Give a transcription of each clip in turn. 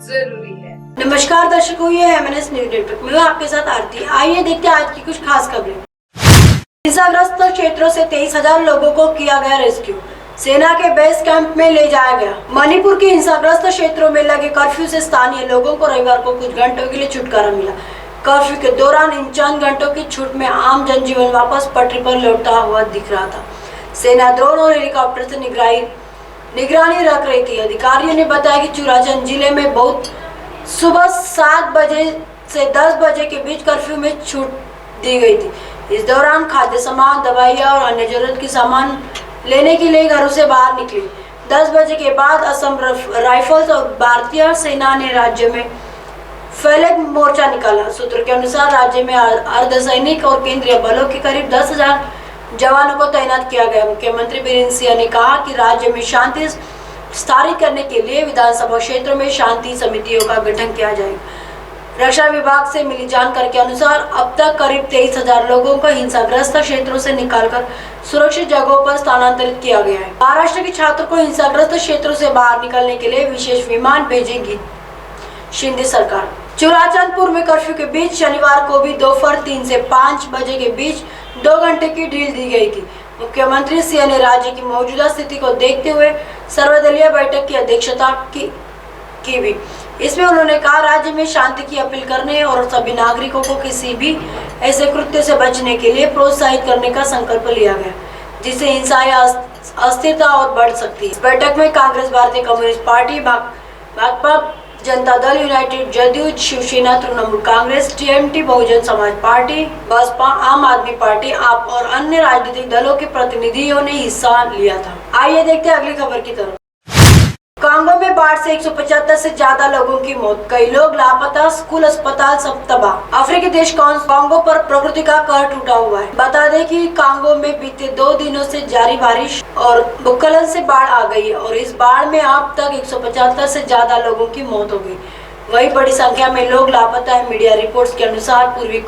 जरूरी है। नमस्कार दर्शकों, ये है MNS न्यूज नेटवर्क। मैं आपके साथ आरती। आइए देखते हैं आज की कुछ खास खबरें। हिंसाग्रस्त क्षेत्रों से 23,000 लोगों को किया गया रेस्क्यू। सेना के बेस कैंप में ले जाया गया। मणिपुर के हिंसाग्रस्त क्षेत्रों में लगे कर्फ्यू से स्थानीय लोगों को रविवार को कुछ घंटों के लिए छुटकारा मिला। कर्फ्यू के दौरान इन चंद घंटों की छूट में आम जनजीवन वापस पटरी पर लौटता हुआ दिख रहा था। सेना ड्रोन और हेलीकॉप्टर से निगरानी रख रही थी। अधिकारियों ने बताया कि चुराचंद जिले में बहुत सुबह 7 बजे से 10 बजे के बीच कर्फ्यू में छूट दी गई थी। इस दौरान खाद्य सामान, दवाइयाँ और अन्य जरूरत की सामान लेने के लिए घरों से बाहर निकले। 10 बजे के बाद असम राइफल्स और भारतीय सेना ने राज्य में फ्लैग मोर्चा निकाला। सूत्रों के अनुसार राज्य में अर्धसैनिक और केंद्रीय बलों के करीब 10,000 जवानों को तैनात किया गया। मुख्यमंत्री बीरेंद्र सिंह ने कहा कि राज्य में शांति स्थापित करने के लिए विधानसभा क्षेत्रों में शांति समितियों का गठन किया जाएगा। रक्षा विभाग से मिली जानकारी के अनुसार अब तक करीब 23,000 लोगों को हिंसाग्रस्त क्षेत्रों से निकालकर सुरक्षित जगहों पर स्थानांतरित किया गया है। महाराष्ट्र के छात्रों को हिंसाग्रस्त क्षेत्रों से बाहर निकलने के लिए विशेष विमान भेजेगी शिंदे सरकार। चुराचंदपुर में कर्फ्यू के बीच शनिवार को भी दोपहर 3 से 5 बजे के बीच 2 घंटे की ढील दी गई थी। मुख्यमंत्री सिंह ने राज्य की मौजूदा स्थिति को देखते हुए सर्वदलीय बैठक की अध्यक्षता की भी। इसमें उन्होंने कहा राज्य में शांति की अपील करने और सभी नागरिकों को किसी भी ऐसे कृत्य से बचने के लिए प्रोत्साहित करने का संकल्प लिया गया, जिससे हिंसा या अस्थिरता और बढ़ सकती है। इस बैठक में कांग्रेस, भारतीय communist party, Bhajpa, Janata Dal United, JDU, Shiv Sena, Trinamool Congress, TMT, Bahujan Samaj party, Baspa, आम आदमी पार्टी, आप और अन्य राजनीतिक दलों के प्रतिनिधियों ने हिस्सा लिया था। आइए देखते हैं अगली खबर की तरफ। कांगो में बाढ़ से 175 से ज्यादा लोगों की मौत, कई लोग लापता, स्कूल, अस्पताल सब तबाह। अफ्रीकी देश कांगो पर प्रकृति का कहर टूटा हुआ है। बता दें कि कांगो में बीते 2 दिनों से जारी बारिश और भूस्खलन से बाढ़ आ गई है और इस बाढ़ में अब तक 175 से ज्यादा लोगों की मौत हो गई। वही बड़ी संख्या में लोग लापता है। मीडिया रिपोर्ट्स के अनुसार पूर्वी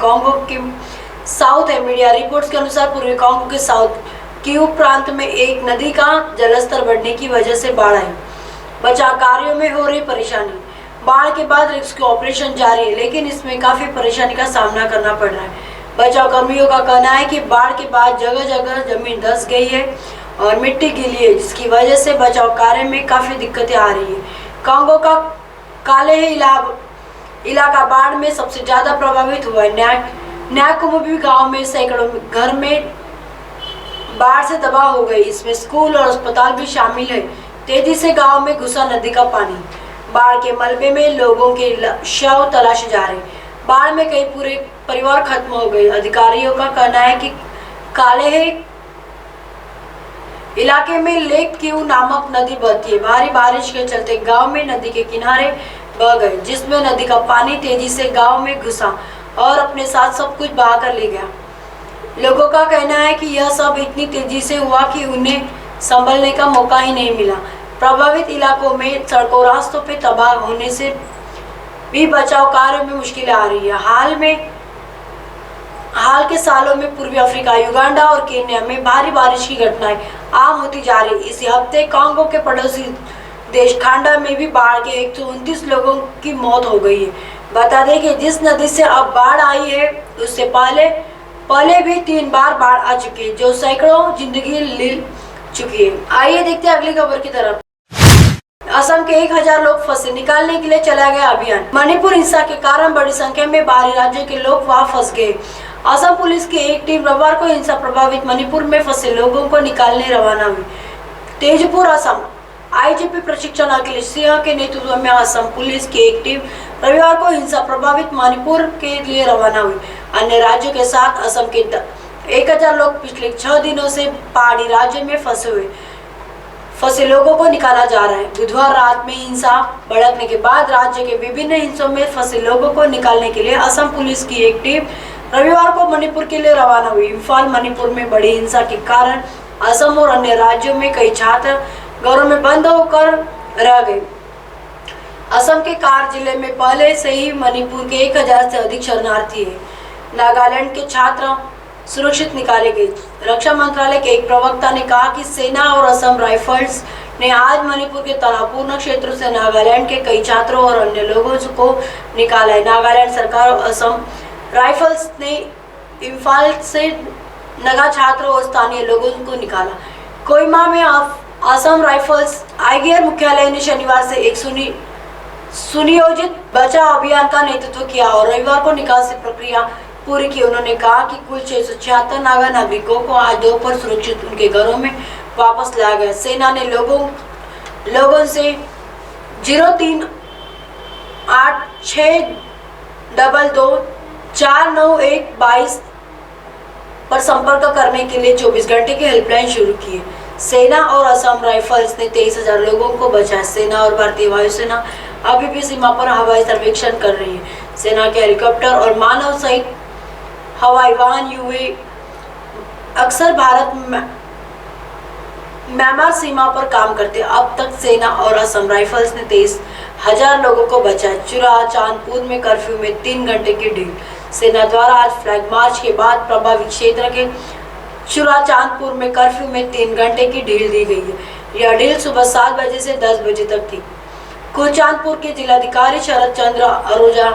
कांगो के साउथ किवू प्रांत में एक नदी का जलस्तर बढ़ने की वजह से बाढ़ आई। बचाव कार्यों में हो रही परेशानी। बाढ़ के बाद रेस्क्यू ऑपरेशन जारी है, लेकिन इसमें काफी परेशानी का सामना करना पड़ रहा है। बचाव कर्मियों का कहना है कि बाढ़ के बाद जगह जगह जमीन धंस गई है और मिट्टी गीली है, जिसकी वजह से बचाव कार्य में काफी दिक्कतें आ रही है। कांगो का काले इलाका बाढ़ में सबसे ज्यादा प्रभावित हुआ है। न्याकुमुबी गाँव में सैकड़ों घर में बाढ़ से तबाह हो गई। इसमें स्कूल और अस्पताल भी शामिल है। तेजी से गांव में घुसा नदी का पानी। बाढ़ के मलबे में लोगों के शव तलाशे जा रहे। बाढ़ में कई पूरे परिवार खत्म हो गए। अधिकारियों का कहना है कि काले इलाके में लेक किवू नामक नदी बहती है। भारी बारिश के चलते गांव में नदी के किनारे बह गए, जिसमें नदी का पानी तेजी से गांव में घुसा और अपने साथ सब कुछ बहा कर ले गया। लोगों का कहना है कि यह सब इतनी तेजी से हुआ कि उन्हें संभलने का मौका ही नहीं मिला। प्रभावित इलाकों में सड़कों, रास्तों पे तबाह होने से भी बचाव कार्य में मुश्किलें आ रही है। हाल के सालों में पूर्वी अफ्रीका, युगांडा और केन्या में भारी बारिश की घटनाएं आम होती जा रही। इसी हफ्ते कांगो के पड़ोसी देश खांडा में भी बाढ़ के 129 लोगों की मौत हो गई है। बता दें कि जिस नदी से अब बाढ़ आई है, उससे पहले भी 3 बार बाढ़ आ चुकी है, जो सैकड़ों जिंदगी ले चुकी है। आइए देखते हैं अगली खबर की तरफ। असम के 1,000 लोग फंसे, निकालने के लिए चला गया अभियान। मणिपुर हिंसा के कारण बड़ी संख्या में बाहरी राज्यों के लोग वहां फंस गए। असम पुलिस की एक टीम रविवार को हिंसा प्रभावित मणिपुर में फंसे लोगों को निकालने रवाना हुई। तेजपुर असम IGP प्रशिक्षण अखिलेश सिंह के नेतृत्व में असम पुलिस की एक टीम रविवार को हिंसा प्रभावित मणिपुर के लिए रवाना हुई। अन्य राज्यों के साथ असम के 1,000 लोग पिछले 6 दिनों से पहाड़ी राज्य में फंसे लोगों को निकाला जा रहा है। बुधवार रात में हिंसा भड़कने के बाद राज्य के विभिन्न हिस्सों में फंसे लोगों को निकालने के लिए असम पुलिस की एक टीम रविवार को मणिपुर के लिए रवाना हुई। इम्फाल मणिपुर में बड़ी हिंसा के कारण असम और अन्य राज्यों में कई छात्र घरों में बंद होकर रह गए। असम के कार जिले में पहले से ही मणिपुर के 1,000 से अधिक शरणार्थी हैं। नागालैंड के छात्र सुरक्षित निकाले गए। रक्षा मंत्रालय के एक प्रवक्ता ने कहा कि सेना और असम राइफल्स ने आज मणिपुर के तनावपूर्ण क्षेत्रों से नागालैंड के कई छात्रों और अन्य लोगों को निकाला है। नागालैंड सरकार और असम राइफल्स ने इम्फाल से नगा छात्रों और स्थानीय लोगों को निकाला। कोहिमा में असम राइफल्स आईगीआर मुख्यालय ने शनिवार से एक सुनियोजित बचाव अभियान का नेतृत्व किया और रविवार को निकासी प्रक्रिया पूरी की। उन्होंने कहा कि कुल 676 नागा नागरिकों को आज दोपहर सुरक्षित उनके घरों में वापस लाया गया। सेना ने लोगों से 038622499122 पर संपर्क करने के लिए 24 घंटे की हेल्पलाइन शुरू की है। सेना और असम राइफल्स ने 23,000 लोगों को बचाया। सेना और भारतीय वायुसेना अभी भी सीमा पर हवाई सर्वेक्षण कर रही है। सेना के हेलीकॉप्टर और मानव सहित हवाई वाहन यूए अक्सर भारत म्यांमार सीमा पर काम करते। अब तक सेना और असम राइफल्स ने 23,000 लोगों को बचाया। चुराचांदपुर में कर्फ्यू में 3 घंटे की ढील। सेना द्वारा आज फ्लैग मार्च के बाद प्रभावित क्षेत्र के चुराचांदपुर में कर्फ्यू में 3 घंटे की ढील दी गई है। यह ढील सुबह 7 बजे से 10 बजे तक थी। कुचांदपुर के जिलाधिकारी शरद चंद्र अरोजा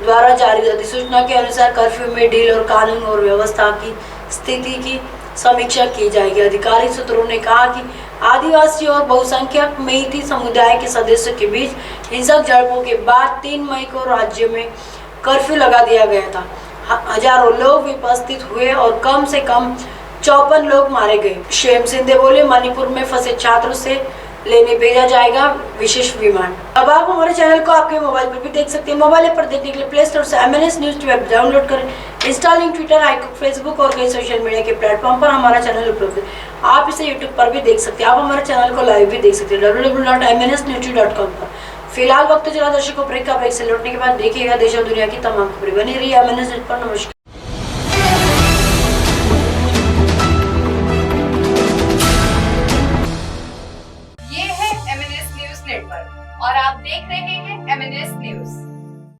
द्वारा जारी अधिसूचना के अनुसार कर्फ्यू में ढील और कानून और व्यवस्था की स्थिति की समीक्षा की जाएगी। आधिकारिक सूत्रों ने कहा कि आदिवासी और बहुसंख्यक मेइती समुदाय के सदस्यों के बीच हिंसक झड़पों के बाद 3 मई को राज्य में कर्फ्यू लगा दिया गया था। हजारों लोग उपस्थित हुए और कम से कम 54 लोग मारे गए। शेम सिंधे बोले, मणिपुर में फंसे छात्रों से लेने भेजा जाएगा विशेष विमान। अब आप हमारे चैनल को आपके मोबाइल पर भी देख सकते हैं। मोबाइल पर देखने के लिए प्ले स्टोर से MNS न्यूज ऐप डाउनलोड करें। इंस्टा, लिंक, ट्विटर, हाइकॉक, फेसबुक और कई सोशल मीडिया के प्लेटफॉर्म पर हमारा चैनल उपलब्ध है। आप इसे यूट्यूब पर भी देख सकते हैं। आप हमारे चैनल को लाइव भी देख सकते हैं www.mnsnews.com पर। फिलहाल वक्त चला दर्शकों, ब्रेक से लौटने के बाद देखिएगा देश और दुनिया की तमाम खबरें। बनी रही MNS न्यूज पर। नमस्कार। और आप देख रहे हैं MNS न्यूज।